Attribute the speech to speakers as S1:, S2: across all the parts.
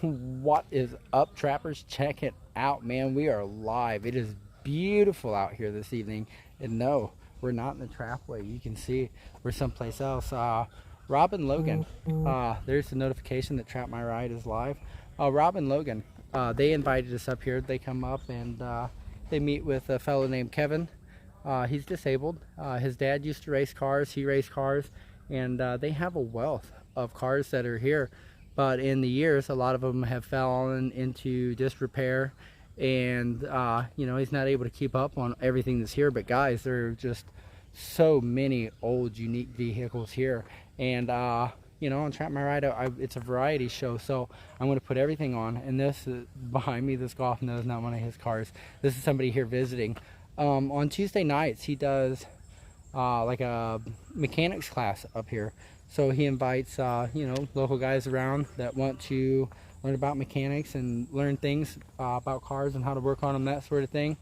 S1: What is up, trappers? Check it out, man. We are live. It is beautiful out here this evening. And no, we're not in the trapway. You can see we're someplace else. Rob and Logan, there's the notification that Trap My Ride is live. Rob and Logan, they invited us up here. They come up and they meet with a fellow named Kevin. He's disabled. His dad used to race cars. He raced cars. And they have a wealth of cars that are here. But in the years, a lot of them have fallen into disrepair, and you know, he's not able to keep up on everything that's here. But guys, there are just so many old unique vehicles here, and you know, on Trap My Ride, it's a variety show, so I'm going to put everything on. And this is, behind me, this golf is not one of his cars. This is somebody here visiting. On Tuesday nights, he does like a mechanics class up here. So he invites, you know, local guys around that want to learn about mechanics and learn things about cars and how to work on them, that sort of thing.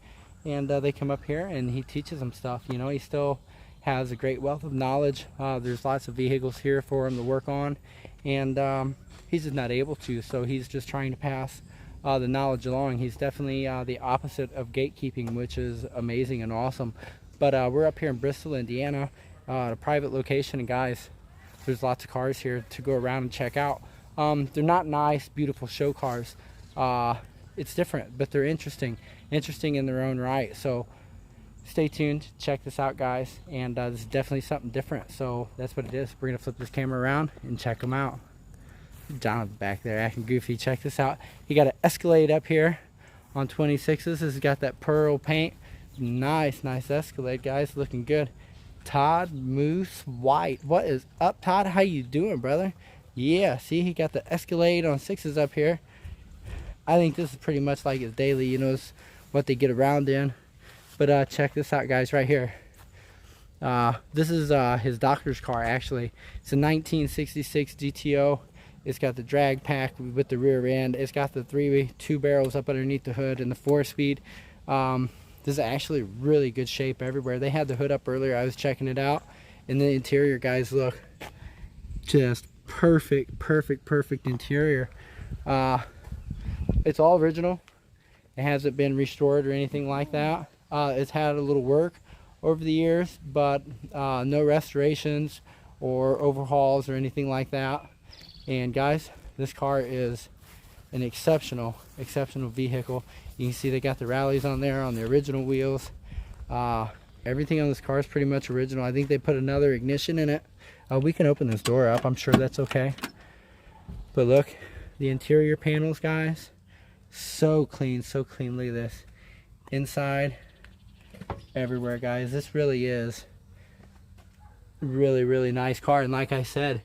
S1: And they come up here and he teaches them stuff. You know, he still has a great wealth of knowledge. There's lots of vehicles here for him to work on, and he's just not able to. So he's just trying to pass the knowledge along. He's definitely the opposite of gatekeeping, which is amazing and awesome. But we're up here in Bristol, Indiana, at a private location, and guys, there's lots of cars here to go around and check out. They're not nice, beautiful show cars. It's different, but they're interesting in their own right. So stay tuned, check this out, guys. And this is definitely something different. So that's what it is. We're gonna flip this camera around and check them out. Jonathan back there acting goofy. Check this out. He got an Escalade up here on 26s. This has got that pearl paint. Nice Escalade, guys, looking good. Todd Moose White, what is up, Todd? How you doing, brother? Yeah, see, he got the Escalade on 6s up here. I think this is pretty much like his daily, you know, what they get around in. But check this out, guys, right here. This is his doctor's car, actually. It's a 1966 GTO. It's got the drag pack with the rear end. It's got the two barrels up underneath the hood and the 4-speed. This is actually really good shape everywhere. They had the hood up earlier. I was checking it out. And the interior, guys, look. Just perfect interior. It's all original. It hasn't been restored or anything like that. It's had a little work over the years, but no restorations or overhauls or anything like that. And guys, this car is an exceptional vehicle. You can see they got the rallies on there on the original wheels. Everything on this car is pretty much original. I think they put another ignition in it. We can open this door up. I'm sure that's okay. But look, the interior panels, guys, so clean. Look at this. Inside, everywhere, guys. This really is really nice car. And like I said,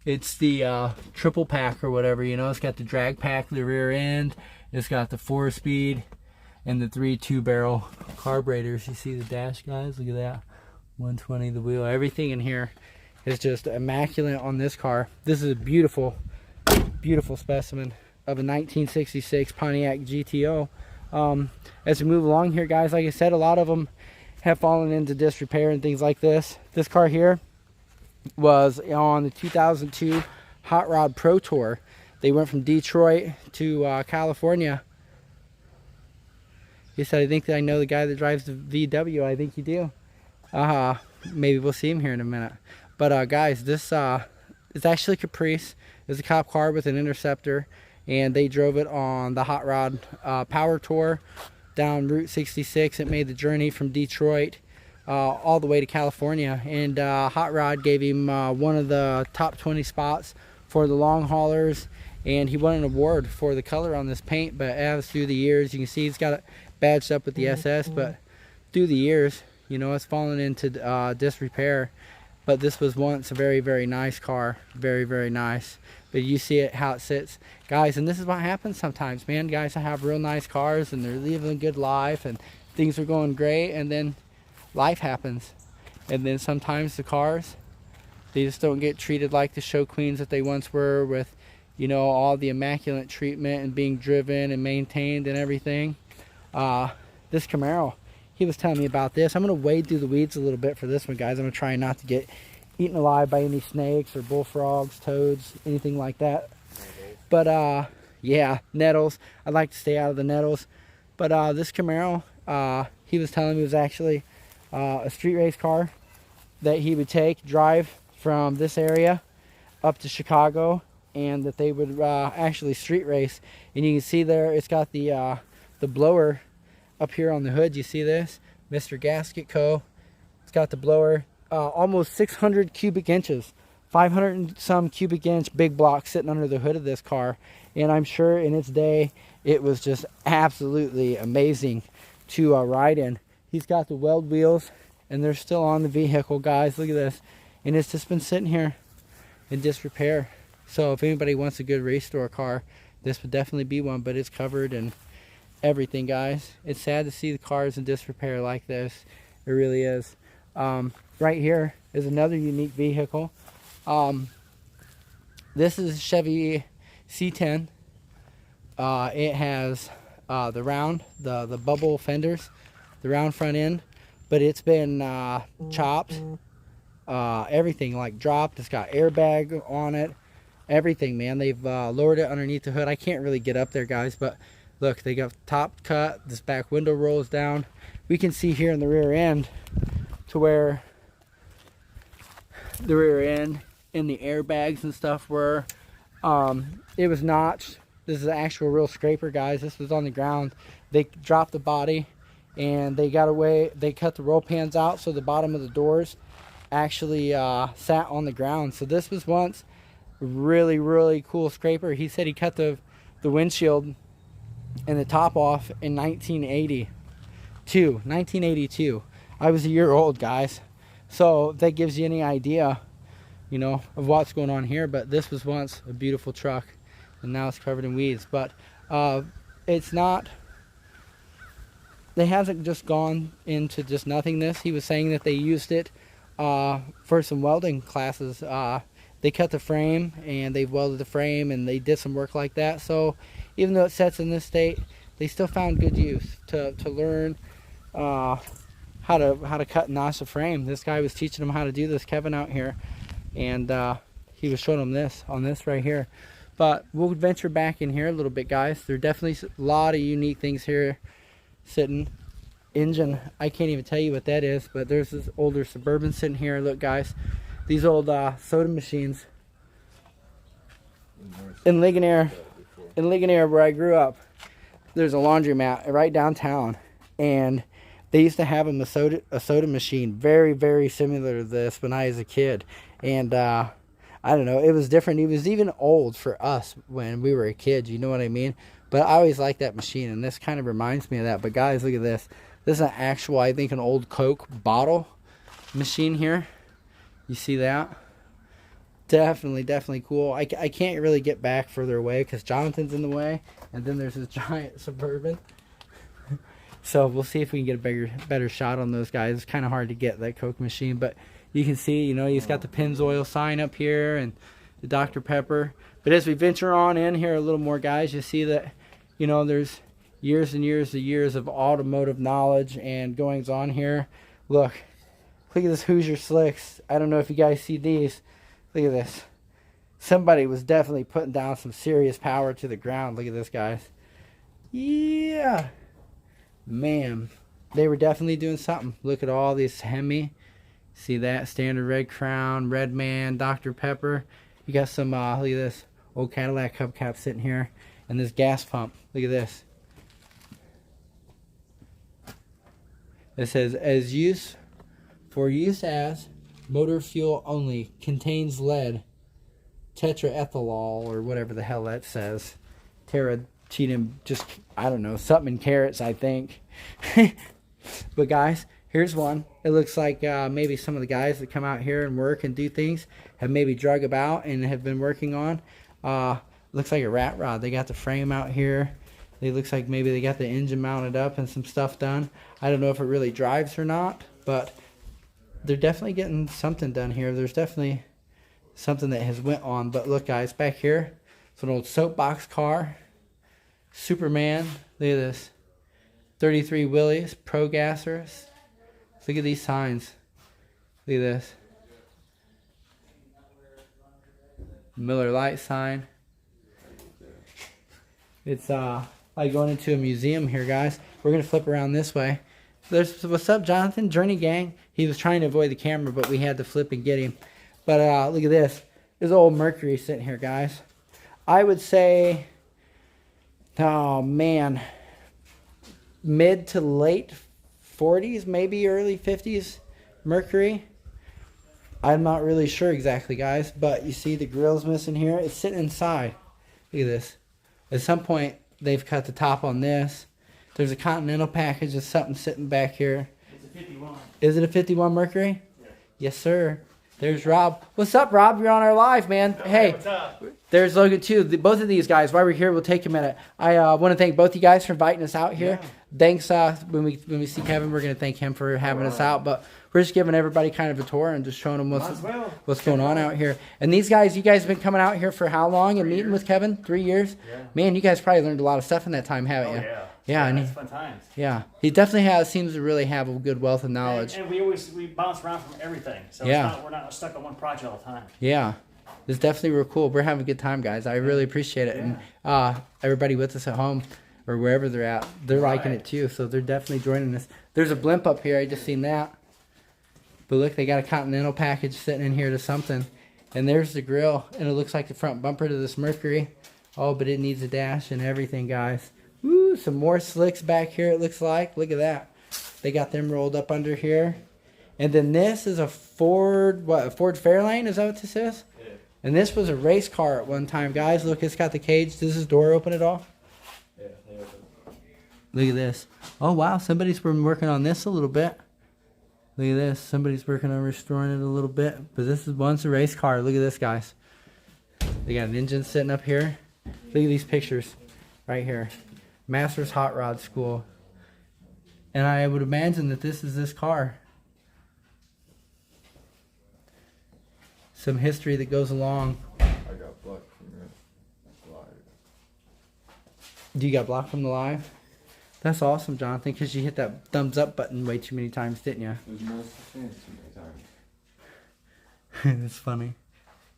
S1: it's the triple pack or whatever, you know. It's got the drag pack, the rear end. It's got the 4-speed and the 3 2-barrel carburetors. You see the dash, guys? Look at that. 120 the wheel. Everything in here is just immaculate on this car. This is a beautiful specimen of a 1966 Pontiac Gto. As we move along here, guys, like I said, a lot of them have fallen into disrepair and things like this. This car here was on the 2002 Hot Rod Pro Tour. They went from Detroit to California. He said, I think that I know the guy that drives the VW. I think you do. Maybe we'll see him here in a minute. But guys, this is actually Caprice. It's a cop car with an Interceptor, and they drove it on the Hot Rod Power Tour down Route 66. It made the journey from Detroit all the way to California, and Hot Rod gave him one of the top 20 spots for the long haulers, and he won an award for the color on this paint. But as through the years, you can see he's got it badged up with the SS, but through the years, you know, it's fallen into disrepair. But this was once a very nice car, very nice. But you see it, how it sits, guys. And this is what happens sometimes, man. Guys have real nice cars and they're living a good life and things are going great, and then life happens, and then sometimes the cars, they just don't get treated like the show queens that they once were, with, you know, all the immaculate treatment and being driven and maintained and everything. This Camaro, he was telling me about this. I'm going to wade through the weeds a little bit for this one, guys. I'm going to try not to get eaten alive by any snakes or bullfrogs, toads, anything like that. But Yeah, nettles. I'd like to stay out of the nettles. But this Camaro, he was telling me, was actually a street race car that he would drive from this area up to Chicago, and that they would actually street race. And you can see there, it's got the blower up here on the hood. You see this? Mr. Gasket Co. It's got the blower, almost 600 cubic inches, 500 and some cubic inch big block sitting under the hood of this car. And I'm sure in its day, it was just absolutely amazing to ride in. He's got the weld wheels, and they're still on the vehicle, guys. Look at this. And it's just been sitting here in disrepair. So if anybody wants a good restore car, this would definitely be one, but it's covered and everything, guys. It's sad to see the cars in disrepair like this. It really is. Right here is another unique vehicle. This is Chevy C10. It has the bubble fenders, the round front end, but it's been chopped. Everything like dropped. It's got airbag on it. Everything, man. They've lowered it underneath the hood. I can't really get up there, guys, but look, they got top cut. This back window rolls down. We can see here in the rear end to where the rear end and the airbags and stuff were. It was notched. This is an actual real scraper, guys. This was on the ground. They dropped the body and they got away. They cut the roll pans out so the bottom of the doors actually sat on the ground. So this was once a really, really cool scraper. He said he cut the windshield and the top off in 1982. I was a year old, guys. So that gives you any idea, you know, of what's going on here. But this was once a beautiful truck, and now it's covered in weeds. But it's not, they hasn't just gone into just nothingness. He was saying that they used it for some welding classes. They cut the frame and they welded the frame and they did some work like that. So even though it sits in this state, they still found good use to learn how to cut and notch the frame. This guy was teaching them how to do this, Kevin, out here, and he was showing them this on this right here. But we'll venture back in here a little bit, guys. There are definitely a lot of unique things here sitting. Engine, I can't even tell you what that is, but there's this older Suburban sitting here. Look, guys, these old soda machines in Ligonier, where I grew up. There's a laundromat right downtown, and they used to have a soda machine very, very similar to this when I was a kid. And I don't know, it was different. It was even old for us when we were a kid, you know what I mean? But I always liked that machine, and this kind of reminds me of that. But guys, look at this. This is an actual, I think, an old Coke bottle machine here. You see that? Definitely cool. I can't really get back further away because Jonathan's in the way, and then there's this giant Suburban. So we'll see if we can get a better shot on those guys. It's kind of hard to get that Coke machine, but you can see, you know, he's got the Pennzoil sign up here and the Dr. Pepper. But as we venture on in here a little more, guys, you see that, you know, there's years and years of automotive knowledge and goings on here. Look at this Hoosier Slicks. I don't know if you guys see these. Look at this. Somebody was definitely putting down some serious power to the ground. Look at this, guys. Yeah. Man, they were definitely doing something. Look at all these Hemi. See that? Standard Red Crown, Red Man, Dr. Pepper. You got some, look at this, old Cadillac hubcap sitting here. And this gas pump. Look at this. It says, for use as motor fuel only, contains lead, tetraethyl, or whatever the hell that says. Cheatham, just, I don't know, something in carrots, I think. But guys, here's one. It looks like maybe some of the guys that come out here and work and do things have maybe drug about and have been working on. Looks like a rat rod. They got the frame out here. It looks like maybe they got the engine mounted up and some stuff done. I don't know if it really drives or not, but they're definitely getting something done here. There's definitely something that has went on. But look, guys, back here, it's an old soapbox car. Superman, look at this. 33 Willies, Pro Gassers. Look at these signs. Look at this. Miller Lite sign. It's like going into a museum here, guys. We're gonna flip around this way. What's up, Jonathan? Journey Gang. He was trying to avoid the camera, but we had to flip and get him. But look at this. There's old Mercury sitting here, guys. I would say, oh man, mid to late 40s, maybe early 50s Mercury. I'm not really sure exactly, guys, but you see the grill's missing here. It's sitting inside. Look at this. At some point, they've cut the top on this. There's a Continental package of something sitting back here.
S2: It's a 51.
S1: Is it a 51 Mercury? Yeah. Yes, sir. There's Rob. What's up, Rob? You're on our live, man. Hey,
S2: what's up?
S1: There's Logan, too. Both of these guys, while we're here, we'll take a minute. I want to thank both you guys for inviting us out here. Yeah. Thanks. When we see Kevin, we're going to thank him for having us out. But we're just giving everybody kind of a tour and just showing them what's going on out here. And these guys, you guys have been coming out here for how long and meeting with Kevin? 3 years? Yeah. Man, you guys probably learned a lot of stuff in that time, haven't you?
S2: Yeah.
S1: Yeah, and
S2: it's fun times.
S1: Yeah, he definitely seems to really have a good wealth of knowledge.
S2: And we bounce around from everything, so we're not stuck on one project all the time.
S1: Yeah, it's definitely real cool. We're having a good time, guys. I really appreciate it, and everybody with us at home or wherever they're at, they're liking it too. So they're definitely joining us. There's a blimp up here. I just seen that. But look, they got a Continental package sitting in here to something, and there's the grill, and it looks like the front bumper to this Mercury. Oh, but it needs a dash and everything, guys. Woo, some more slicks back here, it looks like. Look at that. They got them rolled up under here. And then this is a Ford, a Ford Fairlane? Is that what this is? Yeah. And this was a race car at one time, guys. Look, it's got the cage. Does this door open at all?
S3: Yeah, they open.
S1: Look at this. Oh, wow. Somebody's been working on this a little bit. Look at this. Somebody's working on restoring it a little bit. But this is once a race car. Look at this, guys. They got an engine sitting up here. Look at these pictures right here. Masters Hot Rod School. And I would imagine that this is this car. Some history that goes along.
S3: I got blocked from your live.
S1: You got blocked from the live? That's awesome, Jonathan, because you hit that thumbs up button way too many times, didn't you?
S3: There's no such thing too many times.
S1: It's funny.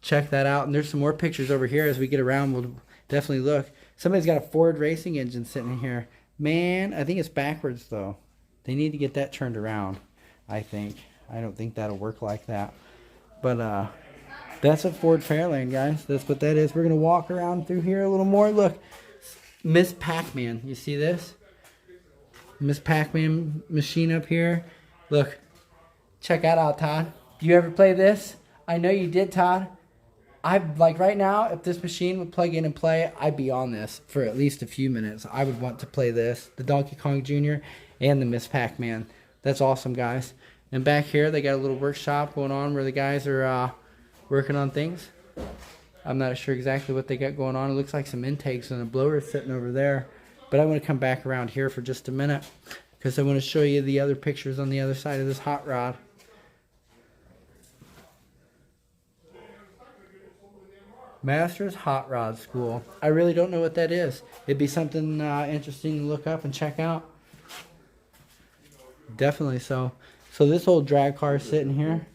S1: Check that out. And there's some more pictures over here as we get around. We'll definitely look. Somebody's got a Ford racing engine sitting in here. Man, I think it's backwards, though. They need to get that turned around, I think. I don't think that'll work like that. But that's a Ford Fairlane, guys. That's what that is. We're going to walk around through here a little more. Look, Miss Pac-Man. You see this? Miss Pac-Man machine up here. Look, check that out, Todd. Do you ever play this? I know you did, Todd. Like right now, if this machine would plug in and play, I'd be on this for at least a few minutes. I would want to play this, the Donkey Kong Jr. and the Miss Pac-Man. That's awesome, guys. And back here, they got a little workshop going on where the guys are working on things. I'm not sure exactly what they got going on. It looks like some intakes and a blower sitting over there. But I want to come back around here for just a minute because I want to show you the other pictures on the other side of this hot rod. Masters Hot Rod School. I really don't know what that is. It'd be something interesting to look up and check out. Definitely so. So this old drag car is sitting here.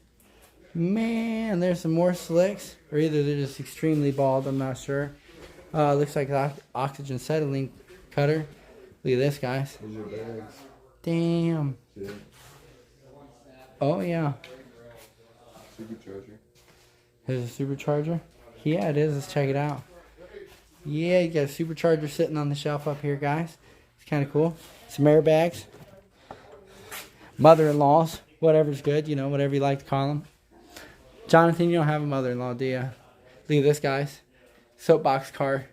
S1: Man, there's some more slicks. Or either they're just extremely bald, I'm not sure. Looks like an oxygen settling cutter. Look at this, guys.
S3: Those are bags.
S1: Damn.
S3: Yeah.
S1: Oh, yeah.
S3: Supercharger.
S1: There's a supercharger? Yeah, it is. Let's check it out. Yeah, you got a supercharger sitting on the shelf up here, guys. It's kind of cool. Some airbags. Mother-in-laws. Whatever's good, you know, whatever you like to call them. Jonathan, you don't have a mother-in-law, do you? Look at this, guys. Soapbox car.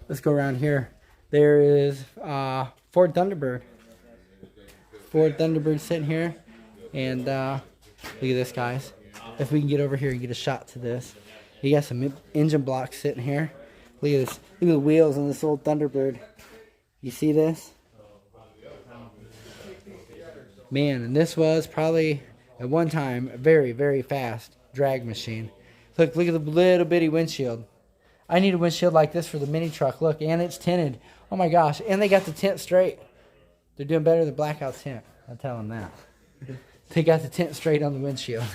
S1: Let's go around here. There is Ford Thunderbird. Ford Thunderbird sitting here. And look at this, guys. If we can get over here and get a shot to this. You got some engine blocks sitting here. Look at this. Look at the wheels on this old Thunderbird. You see this? Man, and this was probably, at one time, a very, very fast drag machine. Look at the little bitty windshield. I need a windshield like this for the mini truck. Look, and it's tinted. Oh my gosh. And they got the tint straight. They're doing better than Blackout tint. I'll tell them that. They got the tint straight on the windshield.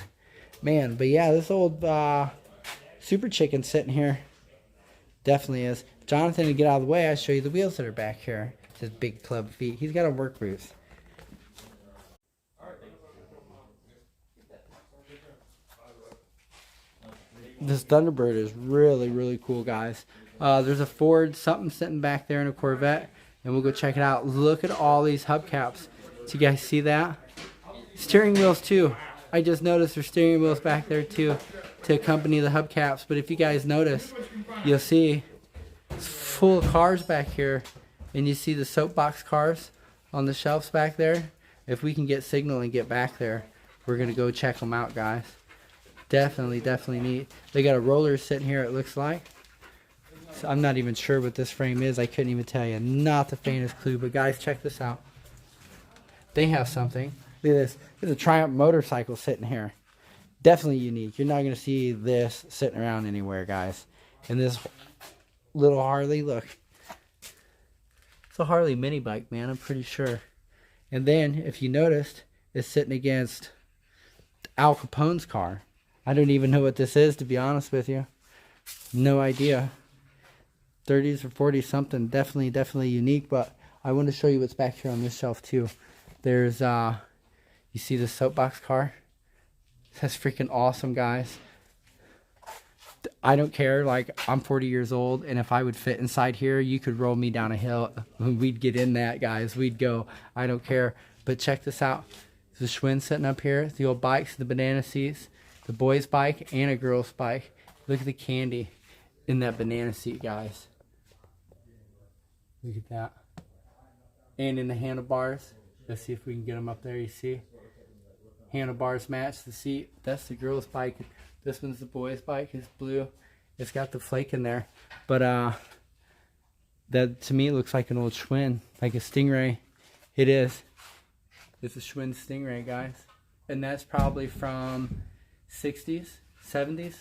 S1: Man, but yeah, this old... Super Chicken sitting here. Definitely is. Jonathan to get out of the way, I show you the wheels that are back here. His big club feet. He's got a work boots. This Thunderbird is really, really cool, guys. There's a Ford something sitting back there in a Corvette, and we'll go check it out. Look at all these hubcaps. Do you guys see that? Steering wheels too. I just noticed there's steering wheels back there too to accompany the hubcaps. But if you guys notice, you'll see it's full of cars back here, and you see the soapbox cars on the shelves back there. If we can get signal and get back there, we're gonna go check them out, guys. Definitely neat. They got a roller sitting here, it looks like. So I'm not even sure what this frame is. I couldn't even tell you. Not the faintest clue. But guys, check this out. They have something. Look at this. There's a Triumph motorcycle sitting here. Definitely unique. You're not going to see this sitting around anywhere, guys. And this little Harley, look. It's a Harley mini bike, man. I'm pretty sure. And then, if you noticed, it's sitting against Al Capone's car. I don't even know what this is, to be honest with you. No idea. 30s or 40s something. Definitely unique. But I want to show you what's back here on this shelf too. There's you see the soapbox car? That's freaking awesome, guys. I don't care. Like, I'm 40 years old, and if I would fit inside here, you could roll me down a hill. We'd get in that, guys. We'd go. I don't care. But check this out. There's a Schwinn sitting up here. The old bikes, the banana seats. The boy's bike and a girl's bike. Look at the candy in that banana seat, guys. Look at that. And in the handlebars. Let's see if we can get them up there. You see? Handlebars match the seat. That's the girl's bike. This one's the boy's bike. It's blue. It's got the flake in there. But that to me looks like an old Schwinn. Like a Stingray. It is. It's a Schwinn Stingray, guys. And that's probably from 60s, 70s,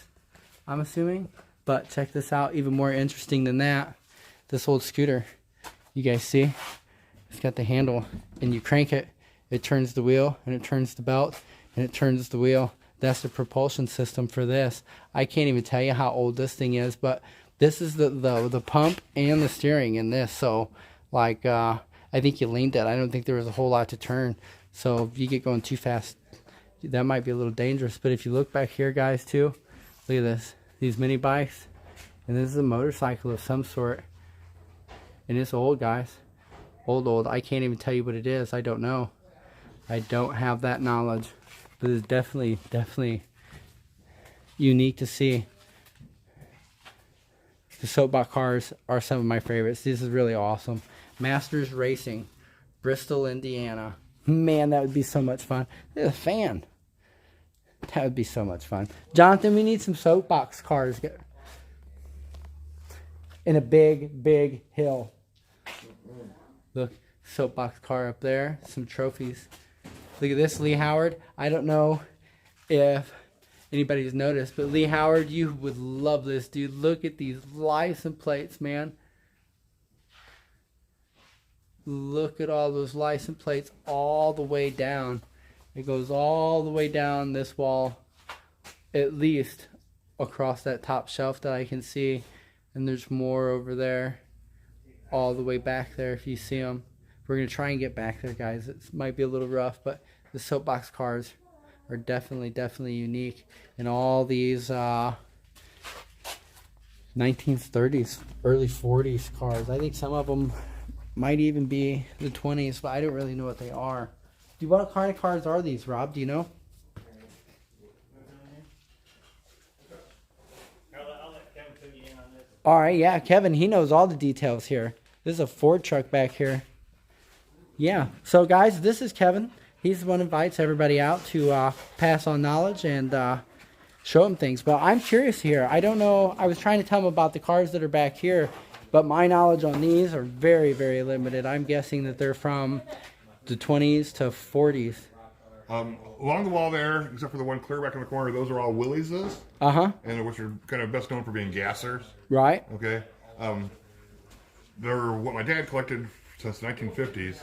S1: I'm assuming. But check this out, even more interesting than that, this old scooter. You guys see? It's got the handle, and you crank it, it turns the wheel, and it turns the belt, and it turns the wheel. That's the propulsion system for this. I can't even tell you how old this thing is, but this is the pump and the steering in this. So, like, I think you leaned it. I don't think there was a whole lot to turn. So if you get going too fast, that might be a little dangerous. But if you look back here, guys, too, look at this. These mini bikes. And this is a motorcycle of some sort. And it's old, guys. Old. I can't even tell you what it is. I don't know. I don't have that knowledge. But it's definitely unique to see. The soapbox cars are some of my favorites. This is really awesome. Masters Racing, Bristol, Indiana. Man, that would be so much fun. There's a fan. That would be so much fun. Jonathan, we need some soapbox cars in a big hill. Look, soapbox car up there. Some trophies. Look at this, Lee Howard. I don't know if anybody's noticed, but Lee Howard, you would love this, dude. Look at these license plates, man. Look at all those license plates all the way down. It goes all the way down this wall, at least across that top shelf that I can see. And there's more over there, all the way back there if you see them. We're going to try and get back there, guys. It might be a little rough, but the soapbox cars are definitely unique. And all these 1930s, early 40s cars. I think some of them might even be the 20s, but I don't really know what they are. What kind of cars are these, Rob? Do you know?
S2: I'll let Kevin fill you in on this.
S1: All right, yeah, Kevin, he knows all the details here. This is a Ford truck back here. Yeah, so guys, this is Kevin. He's the one who invites everybody out to pass on knowledge and show them things. But I'm curious here. I don't know. I was trying to tell him about the cars that are back here, but my knowledge on these are very limited. I'm guessing that they're from the 20s to 40s.
S4: Along the wall there, except for the one clear back in the corner, those are all Willie's. And which are kind of best known for being gassers.
S1: Right.
S4: Okay. They're what my dad collected since the 1950s.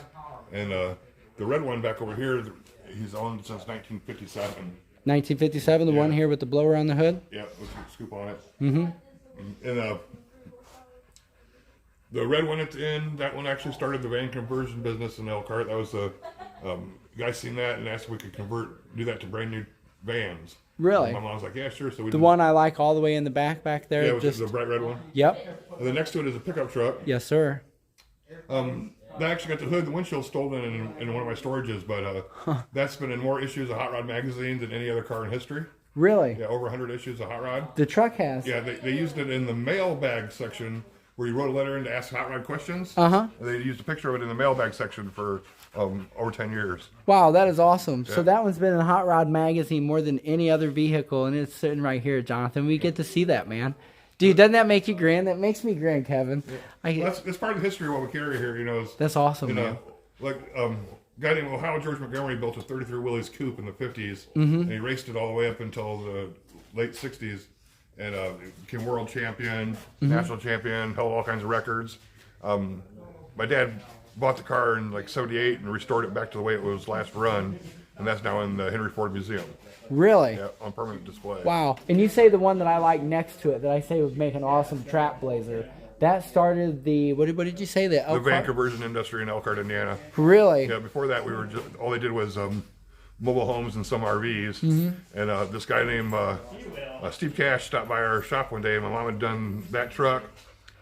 S4: And the red one back over here, he's owned since 1957.
S1: 1957, the one here with the blower on the hood?
S4: Yeah, with the scoop on it.
S1: Mm-hmm.
S4: And The red one at the end, that one actually started the van conversion business in Elkhart. That was the guy seen that and asked if we could do that to brand new vans.
S1: Really?
S4: And my mom was like, yeah, sure. So we
S1: The one I like all the way in the back there.
S4: Yeah, which is the bright red one.
S1: Yep.
S4: And then next to it is a pickup truck.
S1: Yes, sir.
S4: That actually got the hood, the windshield stolen in one of my storages, but that's been in more issues of Hot Rod magazine than any other car in history.
S1: Really?
S4: Yeah, over 100 issues of Hot Rod.
S1: The truck has.
S4: Yeah, they used it in the mailbag section where you wrote a letter in to ask Hot Rod questions.
S1: Uh-huh.
S4: And they used a picture of it in the mailbag section for over 10 years.
S1: Wow, that is awesome.
S4: Yeah.
S1: So that one's been in Hot Rod magazine more than any other vehicle, and it's sitting right here, Jonathan. We get to see that, man. Dude, doesn't that make you grin? That makes me grin, Kevin.
S4: Yeah. That's part of the history of what we carry here, you know.
S1: That's awesome, man.
S4: Like a guy named Ohio George Montgomery built a 33 Willys coupe in the 50s, and he raced it all the way up until the late 60s, and became world champion, national champion, held all kinds of records. My dad bought the car in like 78 and restored it back to the way it was last run, and that's now in the Henry Ford Museum.
S1: Really?
S4: Yeah, on permanent display.
S1: Wow. And you say the one that I like next to it, that I say would make an awesome trap blazer, that started the, what did you say? The
S4: van conversion industry in Elkhart, Indiana.
S1: Really?
S4: Yeah, before that we were just, all they did was mobile homes and some RVs. And this guy named Steve Cash stopped by our shop one day, and my mom had done that truck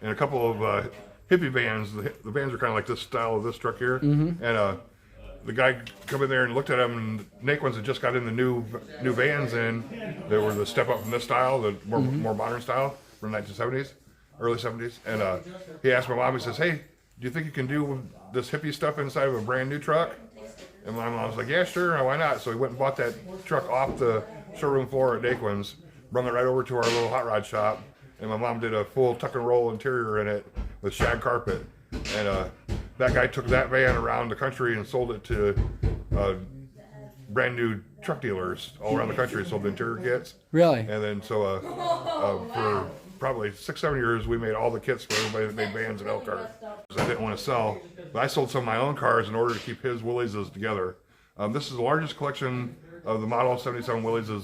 S4: and a couple of hippie vans. The vans are kind of like this style of this truck here. And the guy come in there and looked at them, and Nate ones had just got in the new vans in. They were the step up from this style, the more modern style from the 1970s, early 70s. And he asked my mom, he says, hey, do you think you can do this hippie stuff inside of a brand new truck? And my mom was like, yeah, sure, why not? So he went and bought that truck off the showroom floor at Daquin's, brought it right over to our little hot rod shop, and my mom did a full tuck and roll interior in it with shag carpet. And that guy took that van around the country and sold it to brand new truck dealers all around the country, sold the interior kits.
S1: Really?
S4: And then so for probably 6-7 years, we made all the kits for everybody that made vans in Elkhart. I didn't want to sell, but I sold some of my own cars in order to keep his Willieses together. This is the largest collection of the Model 77 Willieses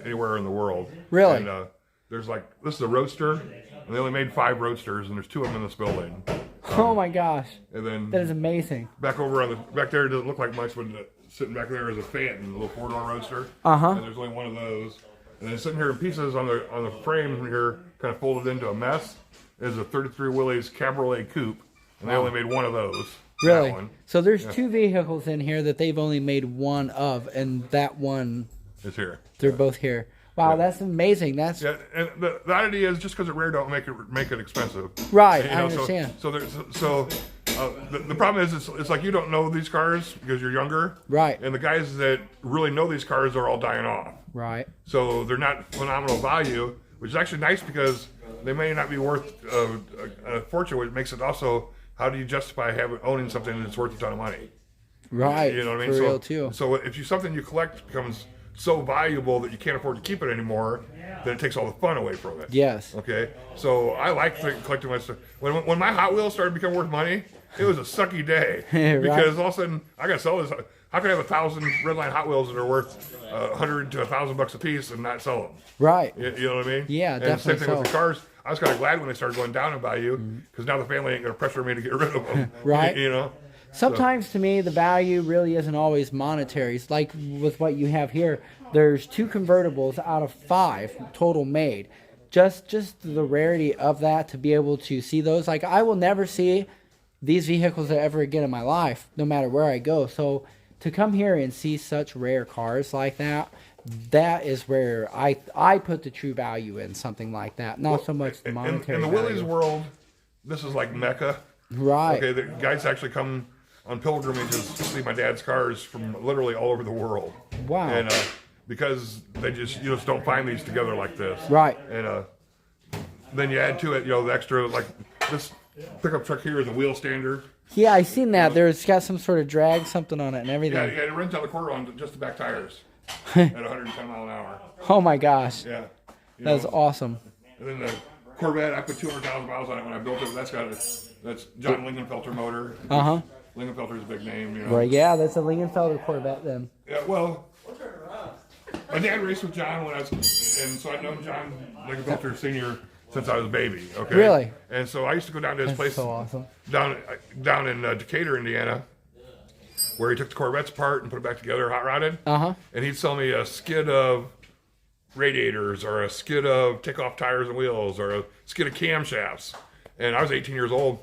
S4: anywhere in the world.
S1: Really?
S4: And there's like, this is a Roadster, and they only made 5 Roadsters, and there's 2 of them in this building.
S1: Oh my gosh.
S4: And then
S1: that is amazing.
S4: Back over on back there, it doesn't look like much, but sitting back there is a Phantom, a little 4-door Roadster. And there's only one of those. And then sitting here in pieces on the frame here, kind of folded into a mess, is a 33 Willys Cabriolet Coupe, and they only made one of those.
S1: Really? So there's 2 vehicles in here that they've only made one of, and that one
S4: is here.
S1: They're both here. Wow, that's amazing. That's
S4: and the oddity is just because it's rare don't make it expensive.
S1: Right, you know, I understand.
S4: The problem is it's like you don't know these cars because you're younger.
S1: Right.
S4: And the guys that really know these cars are all dying off.
S1: Right.
S4: So they're not phenomenal value, which is actually nice because they may not be worth a fortune, which makes it also, how do you justify owning something that's worth a ton of money?
S1: Right.
S4: You know what I mean?
S1: For real too.
S4: So if something you collect becomes so valuable that you can't afford to keep it anymore, then it takes all the fun away from it.
S1: Yes.
S4: Okay. So I like collecting my stuff. When my Hot Wheels started becoming worth money, it was a sucky day because all of a sudden I got to sell this. How can I have 1,000 Redline Hot Wheels that are worth $100 to $1,000 a piece and not sell them?
S1: Right.
S4: You know what I mean?
S1: Yeah,
S4: and
S1: definitely.
S4: Same thing with the cars. I was kind of glad when they started going down in value because now the family ain't going to pressure me to get rid of them.
S1: Right.
S4: You know.
S1: Sometimes to me the value really isn't always monetary. It's like with what you have here. There's 2 convertibles out of 5 total made. Just the rarity of that, to be able to see those. Like, I will never see these vehicles ever again in my life, no matter where I go. So to come here and see such rare cars like that, that is where I put the true value in something like that. Not so much the monetary
S4: in the
S1: value.
S4: Willys world, this is like Mecca.
S1: Right.
S4: Okay, the guys actually come on pilgrimages to see my dad's cars from literally all over the world.
S1: Wow.
S4: And because you just don't find these together like this.
S1: Right.
S4: And then you add to it, the extra, like this pickup truck here is a wheel stander.
S1: Yeah, I seen that. There's got some sort of drag something on it and everything.
S4: Yeah, it runs out the quarter on just the back tires at 110 mile an hour.
S1: Oh my gosh.
S4: Yeah.
S1: That's awesome.
S4: And then the Corvette, I put 200,000 miles on it when I built it. That's John Lingenfelter motor. Lingenfelter's a big name,
S1: Right, yeah, that's a Lingenfelter Corvette then.
S4: Yeah, well, my dad raced with John when and so I'd known John Lingenfelter Sr. since I was a baby. Okay.
S1: Really?
S4: And so I used to go down to his
S1: That's
S4: place
S1: so awesome.
S4: down in Decatur, Indiana, where he took the Corvettes apart and put it back together, hot rodded. And he'd sell me a skid of radiators, or a skid of take-off tires and wheels, or a skid of camshafts. And I was 18 years old,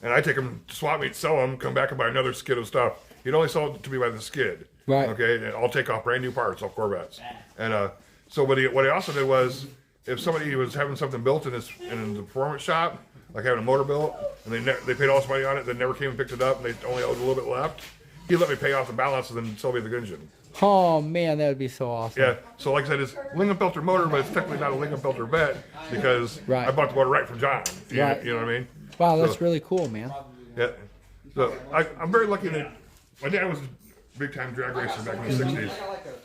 S4: and I'd take him to swap meet, sell them, come back and buy another skid of stuff. He'd only sell it to me by the skid.
S1: Right.
S4: Okay, and I'll take off brand new parts off Corvettes. And so what he also did was, if somebody was having something built in the performance shop, like having a motor built, and they paid all this money on it, they never came and picked it up, and they only owed a little bit left, he'd let me pay off the balance and then sell me the engine.
S1: Oh man, that would be so awesome.
S4: Yeah, so like I said, it's Lingenfelter motor, but it's technically not a Lingenfelter vet because I bought the motor right from John. You know what I mean?
S1: Wow, that's really cool, man.
S4: Yeah. So I'm very lucky that my dad was a big-time drag racer back in the 60s.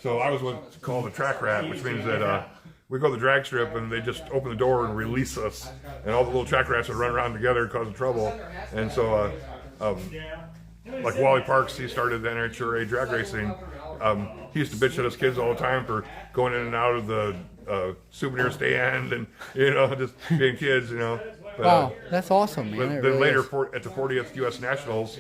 S4: So I was what's called a track rat, which means that we go to the drag strip and they just open the door and release us. And all the little track rats would run around together and cause trouble. And so, like Wally Parks, he started the NHRA drag racing. He used to bitch at us kids all the time for going in and out of the souvenir stand and, just being kids, But,
S1: wow, that's awesome, man.
S4: But then
S1: really
S4: later, at the 40th U.S. Nationals,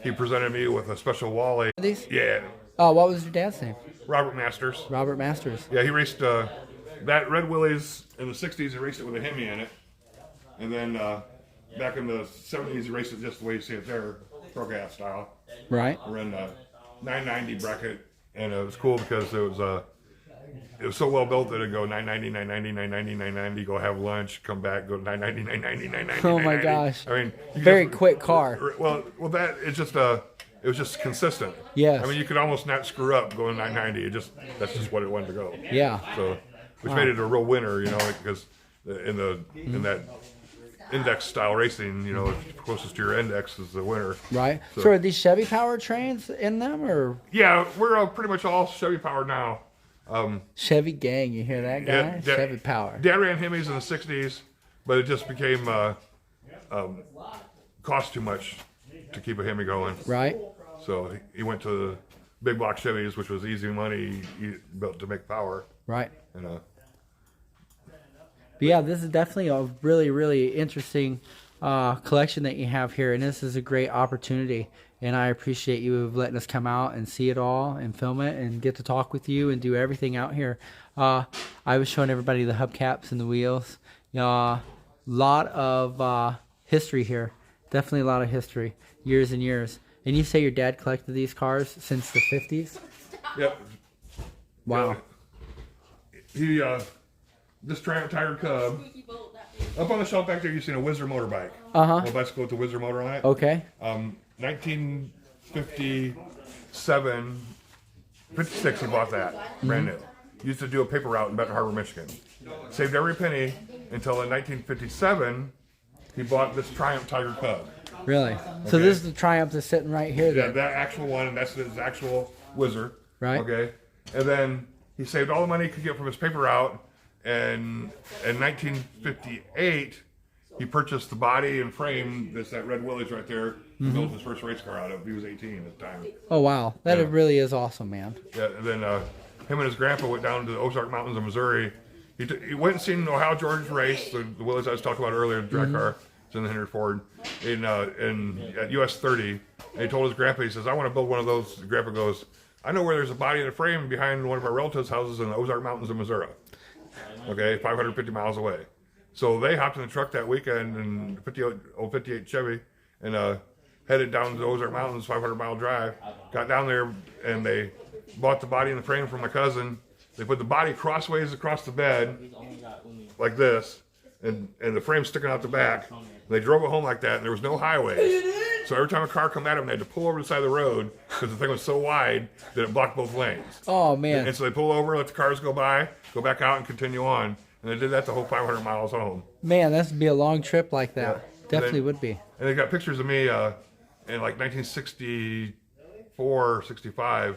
S4: he presented me with a special Wally.
S1: These?
S4: Yeah.
S1: Oh, what was your dad's name?
S4: Robert Masters.
S1: Robert Masters.
S4: Yeah, he raced that Red Willie's in the 60s. He raced it with a Hemi in it. And then back in the 70s, he raced it just the way you see it there, pro gas style.
S1: Right.
S4: We're in 990 bracket, and it was cool because it was so well built that it'd go 990, 990, 990, 990, go have lunch, come back, go 990, 990, 990.
S1: Oh my gosh.
S4: I mean,
S1: very quick car.
S4: Well, that it's just it was just consistent.
S1: Yes.
S4: I mean, you could almost not screw up going 990. That's just what it wanted to go.
S1: Yeah.
S4: So, which made it a real winner, because in that index style racing, closest to your index is the winner.
S1: Right. So are these Chevy powertrains in them, or?
S4: Yeah, we're pretty much all Chevy powered now.
S1: Chevy gang, you hear that, guy?
S4: Yeah,
S1: Chevy power.
S4: Dad ran Hemis in the 60s, but it just became cost too much to keep a Hemi going.
S1: Right.
S4: So he went to the big block Chevys, which was easy money he built to make power.
S1: Right.
S4: And
S1: but yeah, this is definitely a really, really interesting collection that you have here, and this is a great opportunity. And I appreciate you letting us come out and see it all and film it and get to talk with you and do everything out here. I was showing everybody the hubcaps and the wheels. Lot of history here. Definitely a lot of history. Years and years. And you say your dad collected these cars since the 50s?
S4: Yep.
S1: Wow.
S4: He this Triumph Tiger Cub. Up on the shelf back there, you've seen a Whizzer motorbike. A bicycle with the Whizzer motor on it.
S1: Okay.
S4: 1957, 56, he bought that, brand new. Used to do a paper route in Benton Harbor, Michigan. Saved every penny until in 1957, he bought this Triumph Tiger Cub.
S1: Really? So this is the Triumph that's sitting right here then?
S4: Yeah, that actual one, and that's his actual Whizzer.
S1: Right.
S4: Okay. And then he saved all the money he could get from his paper route, and in 1958, he purchased the body and frame that's that Red Willie's right there. He built his first race car out of. He was 18 at the time.
S1: Oh, wow. That really is awesome, man.
S4: Yeah, and then him and his grandpa went down to the Ozark Mountains of Missouri. He went and seen Ohio George race, the Willie's I was talking about earlier, the drag car. It's in the Henry Ford, at US 30. And he told his grandpa, he says, I want to build one of those. The grandpa goes, I know where there's a body and a frame behind one of our relatives' houses in the Ozark Mountains of Missouri. Okay, 550 miles away. So they hopped in the truck that weekend in 58 Chevy and headed down to the Ozark Mountains, 500-mile drive. Got down there and they bought the body and the frame from my cousin. They put the body crossways across the bed, like this, and the frame sticking out the back. They drove it home like that, and there was no highways. So every time a car come at them, they had to pull over to the side of the road because the thing was so wide that it blocked both lanes.
S1: Oh, man.
S4: And so they pull over, let the cars go by, go back out, and continue on. And they did that the whole 500 miles home.
S1: Man, that would be a long trip like that.
S4: Yeah.
S1: Definitely would be.
S4: And they got pictures of me in like 1964, 65,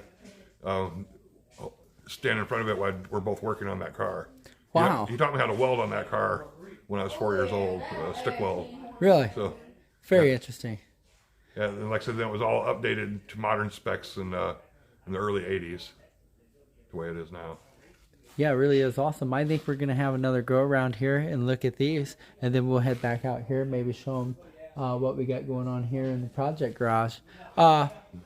S4: standing in front of it while we're both working on that car.
S1: Wow.
S4: He taught me how to weld on that car when I was 4 years old, stick weld.
S1: Really?
S4: So,
S1: very interesting.
S4: Yeah, and like I said, then it was all updated to modern specs in the early 80s, the way it is now.
S1: Yeah, it really is awesome. I think we're going to have another go around here and look at these, and then we'll head back out here, maybe show them what we got going on here in the project garage.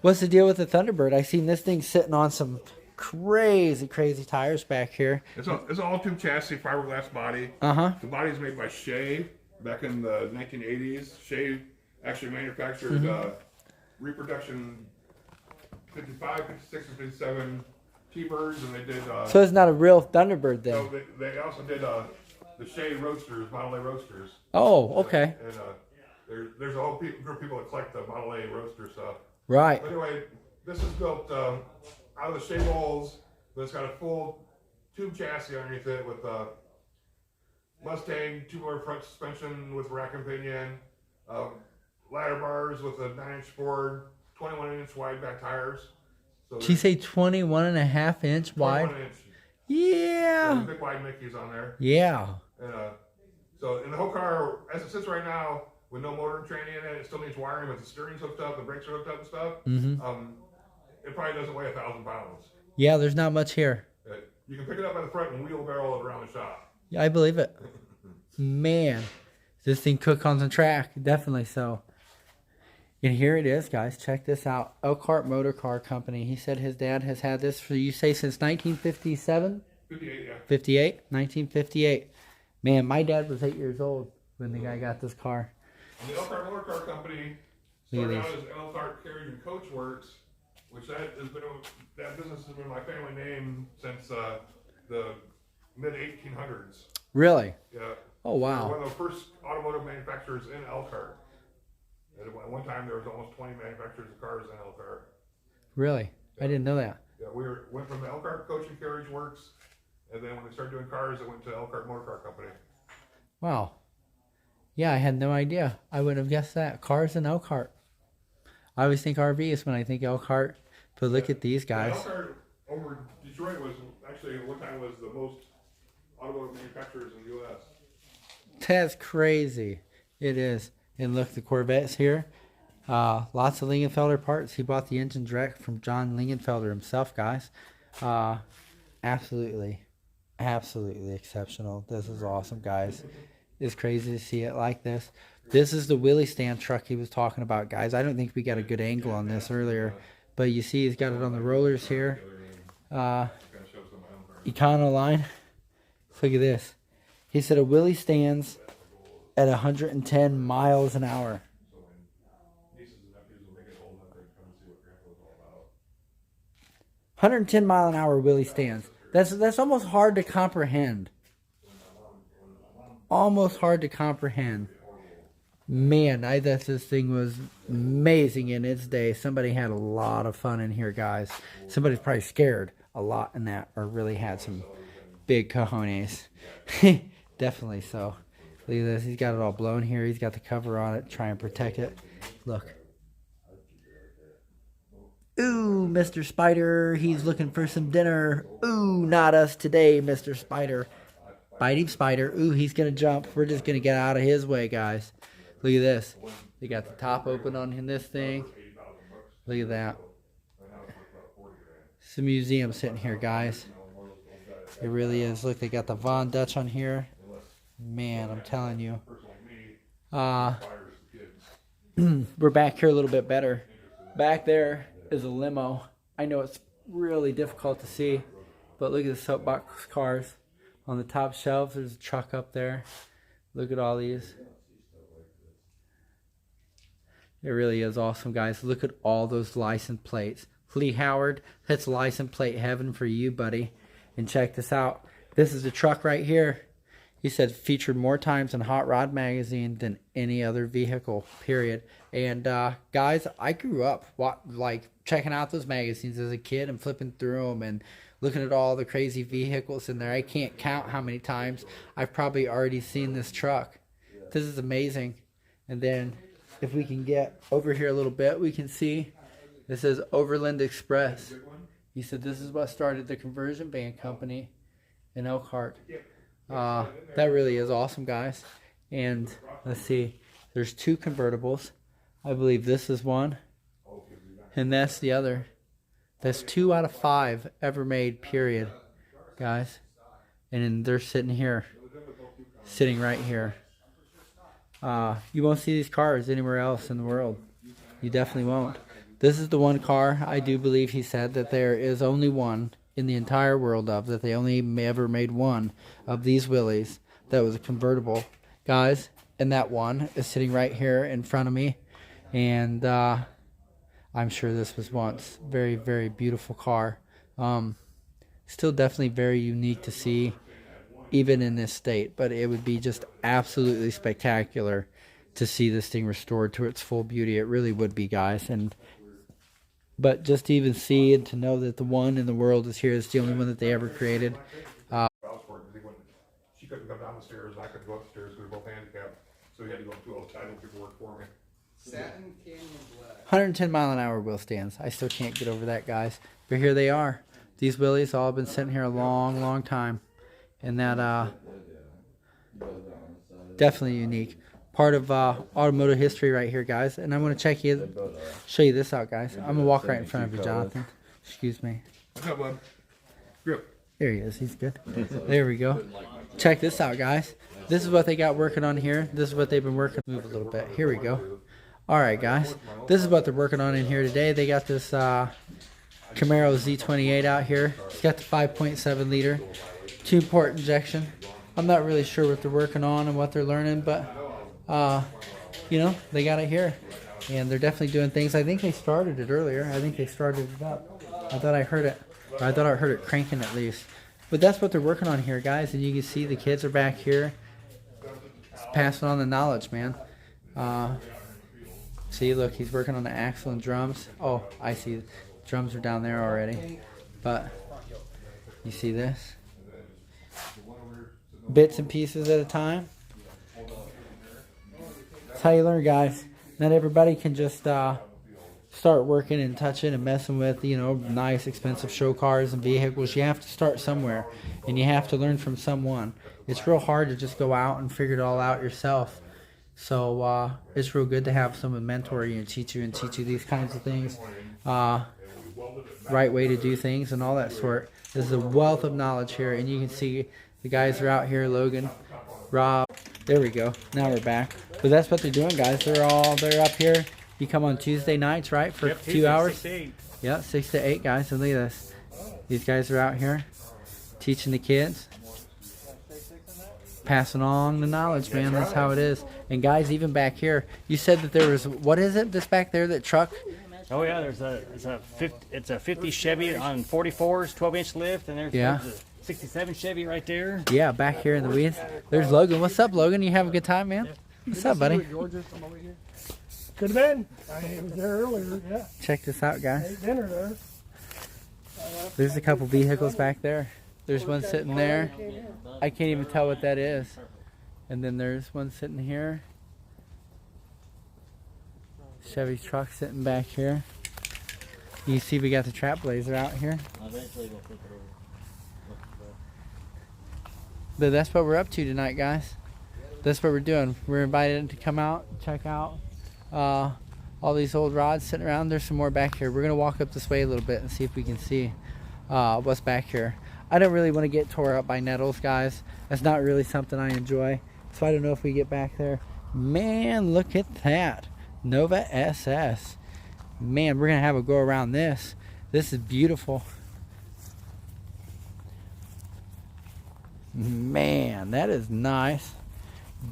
S1: What's the deal with the Thunderbird? I seen this thing sitting on some crazy tires back here.
S4: It's an all-tube chassis, fiberglass body. The body is made by Shea back in the 1980s. Shea actually manufactured reproduction 55, 56, and 57 T-Birds, and they did.
S1: So it's not a real Thunderbird then?
S4: No, they also did the Shea Roadsters, Model A Roadsters.
S1: Oh, okay.
S4: And there's a whole group of people that collect the Model A Roadster stuff.
S1: Right.
S4: But anyway, this is built out of the Shea balls, but it's got a full tube chassis underneath it with Mustang tubular front suspension with rack and pinion, ladder bars with a 9-inch board, 21-inch wide back tires. So
S1: did you say 21.5-inch wide?
S4: 21 inch.
S1: Yeah.
S4: There's big wide Mickeys on there.
S1: Yeah.
S4: And so in the whole car, as it sits right now, with no motor and training in it, it still needs wiring, but the steering's hooked up, the brakes are hooked up and stuff. It probably doesn't weigh 1,000 pounds.
S1: Yeah, there's not much here.
S4: You can pick it up by the front and wheelbarrow it around the shop.
S1: Yeah, I believe it. Man, this thing cook on the track, definitely so. And here it is, guys. Check this out. Elkhart Motor Car Company. He said his dad has had this for, you say, since 1957?
S4: 58, yeah.
S1: 58? 1958. Man, my dad was 8 years old when the guy got this car.
S4: And the Elkhart Motor Car Company started out as Elkhart Carriage and Coach Works, which that business has been my family name since the mid-1800s.
S1: Really?
S4: Yeah.
S1: Oh, wow.
S4: We're one of the first automotive manufacturers in Elkhart. At one time, there was almost 20 manufacturers of cars in Elkhart.
S1: Really?
S4: Yeah.
S1: I didn't know that.
S4: Yeah, went from the Elkhart Coach and Carriage Works, and then when they started doing cars, it went to Elkhart Motor Car Company.
S1: Wow. Yeah, I had no idea. I wouldn't have guessed that. Cars in Elkhart. I always think RVs when I think Elkhart, but look at these guys.
S4: Elkhart over Detroit was actually at one time was the most automotive manufacturers in the U.S.
S1: That's crazy. It is. And look, the Corvettes here. Lots of Lingenfelder parts. He bought the engine direct from John Lingenfelder himself, guys. Absolutely exceptional. This is awesome, guys. It's crazy to see it like this. This is the Willie stand truck he was talking about, guys. I don't think we got a good angle on this earlier, but you see he's got it on the rollers here. Econoline. Look at this. He said a Willie stands at 110 miles an hour. 110 mile an hour Willie stands. That's almost hard to comprehend. Almost hard to comprehend. Man, I thought this thing was amazing in its day. Somebody had a lot of fun in here, guys. Somebody's probably scared a lot in that, or really had some big cojones. Definitely so. Look at this. He's got it all blown here. He's got the cover on it. Try and protect it. Look. Ooh, Mr. Spider. He's looking for some dinner. Ooh, not us today, Mr. Spider. Bite him, Spider. Ooh, he's going to jump. We're just going to get out of his way, guys. Look at this. They got the top open on this thing. Look at that. It's a museum sitting here, guys. It really is. Look, they got the Von Dutch on here. Man, I'm telling you. We're back here a little bit better. Back there is a limo. I know it's really difficult to see, but look at the soapbox cars. On the top shelves, there's a truck up there. Look at all these. It really is awesome, guys. Look at all those license plates. Lee Howard, that's license plate heaven for you, buddy. And check this out. This is the truck right here. He said featured more times in Hot Rod magazine than any other vehicle, period. And guys, I grew up like checking out those magazines as a kid and flipping through them and looking at all the crazy vehicles in there. I can't count how many times I've probably already seen this truck. This is amazing. And then if we can get over here a little bit, we can see this says Overland Express. He said this is what started the conversion van company in Elkhart. That really is awesome, guys. And let's see, there's two convertibles. I believe this is one, and that's the other. That's 2 out of 5 ever made, period, guys. and then they're sitting here, sitting right here. You won't see these cars anywhere else in the world. You definitely won't. This is the one car, I do believe he said that there is only one in the entire world of, that they only ever made one of these Willies that was a convertible. Guys, and that one is sitting right here in front of me. And I'm sure this was once very, very beautiful car. Still definitely very unique to see, even in this state. But it would be just absolutely spectacular to see this thing restored to its full beauty. It really would be, guys. But just to even see and to know that the one in the world is here, is the only one that they ever created.
S4: She couldn't come down the stairs, and I couldn't go upstairs because we were both handicapped. So we had to go through all the title paperwork for me.
S3: Satin Canyon Black.
S1: 110 mile an hour wheel stands. I still can't get over that, guys. But here they are. These Willies all have been sitting here a long, long time. And that definitely unique. Part of automotive history right here, guys. And I'm going to show you this out, guys. I'm going to walk right in front of you, Jonathan. Excuse me.
S4: What's up, bud? Grip.
S1: There he is. He's good. There we go. Check this out, guys. This is what they got working on here. This is what they've been working. Move a little bit. Here we go. All right, guys. This is what they're working on in here today. They got this Camaro Z28 out here. It's got the 5.7 liter 2-port injection. I'm not really sure what they're working on and what they're learning, but you know, they got it here, and they're definitely doing things. I think they started it earlier. I think they started it up. I thought I heard it. Or I thought I heard it cranking at least. But that's what they're working on here, guys. And you can see the kids are back here, passing on the knowledge, man. See, look, he's working on the axle and drums. Oh, I see. Drums are down there already. But you see this? Bits and pieces at a time. That's how you learn, guys. Not everybody can just start working and touching and messing with, you know, nice, expensive show cars and vehicles. You have to start somewhere, and you have to learn from someone. It's real hard to just go out and figure it all out yourself. So it's real good to have someone mentor you and teach you these kinds of things, right way to do things and all that sort. There's a wealth of knowledge here, and you can see the guys are out here. Logan, Rob. There we go. Now we're back. But that's what they're doing, guys. They're up here. You come on Tuesday nights, right? For a few hours. 6 to 8. Yeah, 6 to 8, guys. And look at this. These guys are out here teaching the kids, passing on the knowledge, man. That's how it is. And guys, even back here, you said that there was, what is it? This back there, that truck?
S2: Oh yeah, it's a 50 Chevy on 44s, 12-inch lift, and there's a 67 Chevy right there.
S1: Yeah, back here in the weeds. There's Logan. What's up, Logan? You having a good time, man? What's up, buddy?
S5: Could have been. I was there earlier, yeah.
S1: Check this out, guys.
S5: Ate dinner there.
S1: There's a couple vehicles back there. There's one sitting there. I can't even tell what that is. And then there's one sitting here. Chevy truck sitting back here. You see we got the trap blazer out here. But that's what we're up to tonight, guys. That's what we're doing. We're invited to come out, check out all these old rods sitting around. There's some more back here. We're going to walk up this way a little bit and see if we can see what's back here. I don't really want to get tore up by nettles, guys. That's not really something I enjoy. So I don't know if we get back there. Man, look at that. Nova SS. Man, we're going to have a go around this. This is beautiful. Man, that is nice.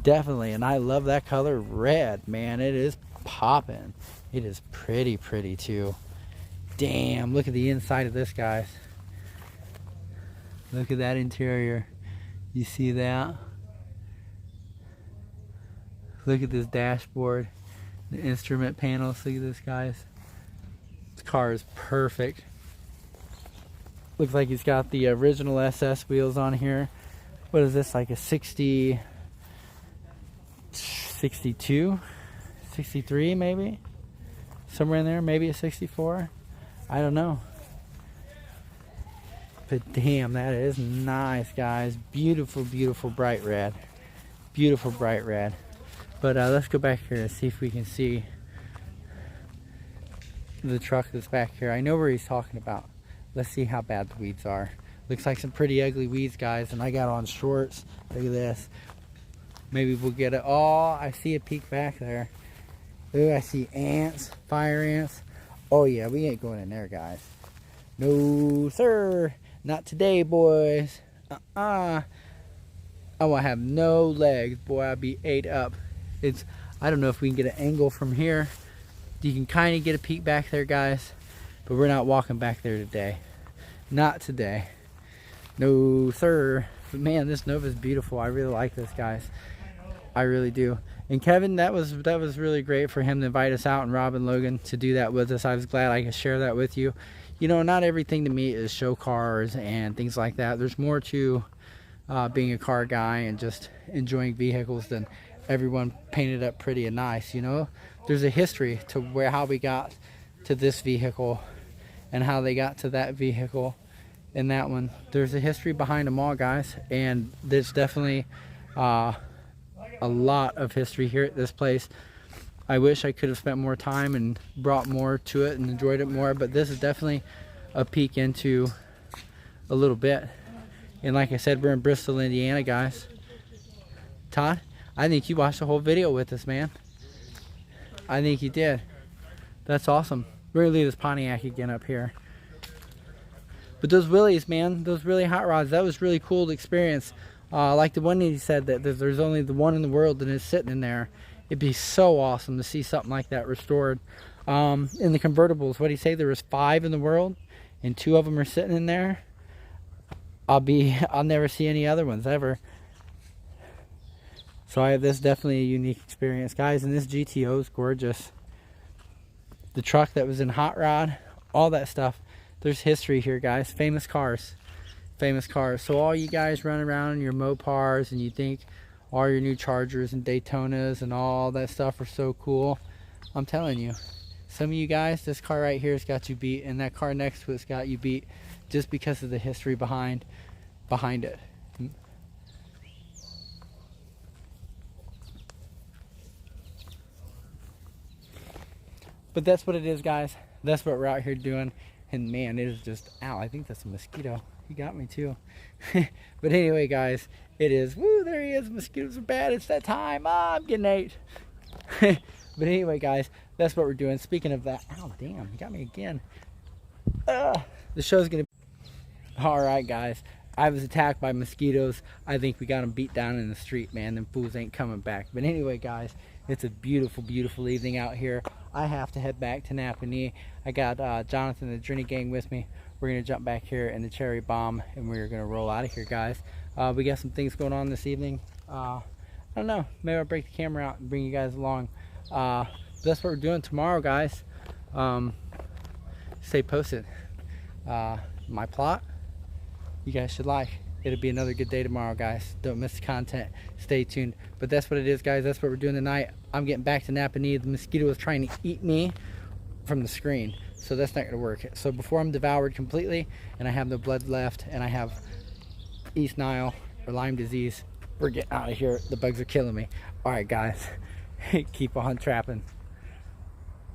S1: Definitely. And I love that color red, man. It is popping. It is pretty too. Damn, look at the inside of this, guys. Look at that interior. You see that? Look at this dashboard. The instrument panels. Look at this, guys. This car is perfect. Looks like he's got the original SS wheels on here. What is this, like a 60, 62, 63 maybe? Somewhere in there, maybe a 64? I don't know. But damn, that is nice, guys. Beautiful bright red. Beautiful bright red. But let's go back here and see if we can see the truck that's back here. I know where he's talking about. Let's see how bad the weeds are. Looks like some pretty ugly weeds, guys, and I got on shorts. Look at this. Maybe we'll get it. Oh, I see a peek back there. Ooh, I see ants, fire ants. Oh yeah, we ain't going in there, guys. No, sir. Not today, boys. I will have no legs, boy. I'll be ate up. I don't know if we can get an angle from here. You can kind of get a peek back there, guys, but we're not walking back there today. Not today. No, sir. But man, this Nova is beautiful. I really like this, guys. I really do. And Kevin, that was really great for him to invite us out, and Rob and Logan to do that with us. I was glad I could share that with you. You know, not everything to me is show cars and things like that. There's more to being a car guy and just enjoying vehicles than everyone painted up pretty and nice. You know, there's a history to how we got to this vehicle and how they got to that vehicle and that one. There's a history behind them all, guys, and there's definitely a lot of history here at this place. I wish I could have spent more time and brought more to it and enjoyed it more, but this is definitely a peek into a little bit. And like I said, we're in Bristol, Indiana, guys. Todd, I think you watched the whole video with us, man. I think you did. That's awesome. We're gonna leave this Pontiac again up here. But those Willies, man, those really hot rods, that was really cool to experience. Like the one that he said that there's only the one in the world that is sitting in there. It'd be so awesome to see something like that restored. In the convertibles, what did he say? There was 5 in the world, and 2 of them are sitting in there. I'll never see any other ones ever. So this is definitely a unique experience, guys. And this GTO is gorgeous. The truck that was in Hot Rod, all that stuff. There's history here, guys. Famous cars. Famous cars. So all you guys run around in your Mopars and you think all your new Chargers and Daytonas and all that stuff are so cool. I'm telling you, some of you guys, this car right here has got you beat, and that car next to it's got you beat just because of the history behind it. But that's what it is, guys. That's what we're out here doing. And man, it is just, ow, I think that's a mosquito. He got me too. But anyway, guys, it is, woo, there he is. Mosquitoes are bad. It's that time. I'm getting ate. But anyway, guys, that's what we're doing. Speaking of that, ow, damn, he got me again. The show's going to be, all right, guys. I was attacked by mosquitoes. I think we got them beat down in the street, man. Them fools ain't coming back. But anyway, guys, it's a beautiful, beautiful evening out here. I have to head back to Napanee. I got Jonathan and the Drinny Gang with me. We're going to jump back here in the Cherry Bomb, and we're going to roll out of here, guys. We got some things going on this evening. I don't know. Maybe I'll break the camera out and bring you guys along. That's what we're doing tomorrow, guys. Stay posted. My plot, you guys should like. It'll be another good day tomorrow, guys. Don't miss the content. Stay tuned. But that's what it is, guys. That's what we're doing tonight. I'm getting back to Napanee. The mosquito is trying to eat me from the screen, so that's not going to work. So before I'm devoured completely and I have no blood left and I have East Nile or Lyme disease, we're getting out of here. The bugs are killing me. All right, guys. Keep on trapping.